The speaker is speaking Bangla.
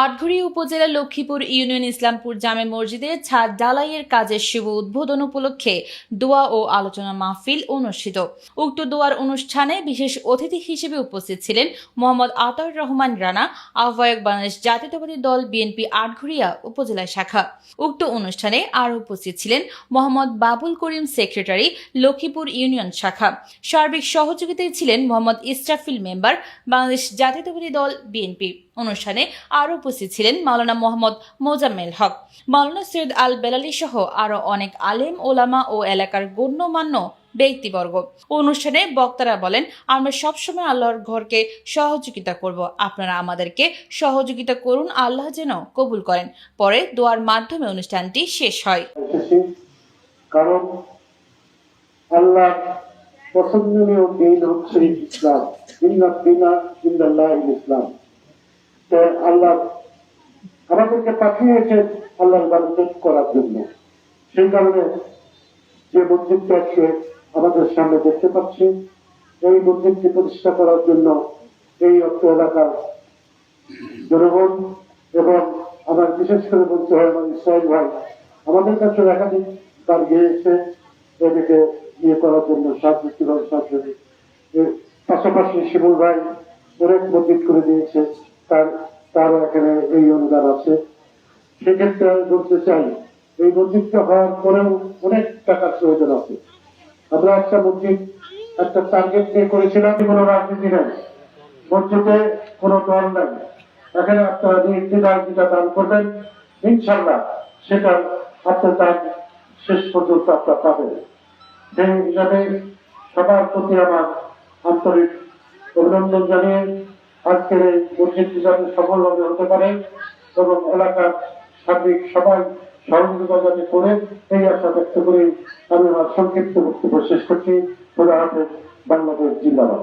আটঘরিয়া উপজেলা লক্ষ্মীপুর ইউনিয়ন ইসলামপুর জামে মসজিদের ছাদ ঢালাইয়ের কাজের শুভ উদ্বোধন উপলক্ষে দোয়া ও আলোচনা মাহফিল অনুষ্ঠিত। উক্ত দোয়ার অনুষ্ঠানে বিশেষ অতিথি হিসেবে উপস্থিত ছিলেন মোহাম্মদ আতাউর রহমান রানা, আহ্বায়ক বাংলাদেশ জাতীয়তাবাদী দল বিএনপি আটঘরিয়া উপজেলা শাখা। উক্ত অনুষ্ঠানে আরও উপস্থিত ছিলেন মোহাম্মদ বাবুল করিম, সেক্রেটারি, লক্ষ্মীপুর ইউনিয়ন শাখা। সার্বিক সহযোগিতায় ছিলেন মোহাম্মদ ইসরাফিল, মেম্বার, বাংলাদেশ জাতীয়তাবাদী দল বিএনপি। অনুষ্ঠানে আরও উপস্থিত ছিলেন মাওলানা মোহাম্মদ মোজাম্মেল হক, মাওলানা সৈয়দ আল বেলালী সহ আরও অনেক আলেম, ওলামা ও এলাকার গণ্যমান্য ব্যক্তিবর্গ। অনুষ্ঠানে বক্তারা বলেন, আমরা সবসময় আল্লাহর ঘরকে সহযোগিতা করব, আপনারা আমাদেরকে সহযোগিতা করুন, আল্লাহ যেন কবুল করেন। পরে দোয়ার মাধ্যমে অনুষ্ঠানটি শেষ হয়। কারণ আল্লাহ পছন্দনীয় দিন হচ্ছে ইসলাম, ইসলাম। আল্লাহ আমাদেরকে পাঠিয়েছেন আল্লাহর ইবাদত করার জন্য। সেই কারণে যে মসজিদটা আমাদের সামনে দেখতে পাচ্ছি, এই মসজিদটি প্রতিষ্ঠা করার জন্য এই অর্থ এলাকার জনগণ এবং আমার বিশেষ করে বলতে হয় আমার ইসরায়েল ভাই আমাদের কাছে একাধিক তার গিয়েছে এদিকে ইয়ে করার জন্য সাহায্য। পাশাপাশি শিমুল ভাই অনেক মসজিদ করে দিয়েছে, তারও এখানে এই অনুদান আছে। সেক্ষেত্রে আমি বলতে চাই, এই মসজিদটা হওয়ার পরেও অনেক টাকার প্রয়োজন আছে। আমরা একটা মসজিদ একটা টার্গেট নিয়ে করেছিলাম, কোনো রাজনীতি নেই, মসজিদে কোনো দল নেই, এখানে আপনারা নির্দিদার দান করবেন, ইনশাল্লাহ সেটা আপনার দান শেষ পর্যন্ত আপনারা পাবেন। সেই হিসাবে সবার প্রতি আমার আন্তরিক অভিনন্দন জানিয়ে আজকের এই মসজিদটি যাতে সফলভাবে হতে পারে এবং এলাকার সার্বিক সবাই সহযোগিতা যাতে করে এই আশা ব্যক্ত করে আমি আমার সংক্ষিপ্ত বক্তব্য শেষ করছি। খোদা হাফেজ। বাংলাদেশ জিন্দাবাদ।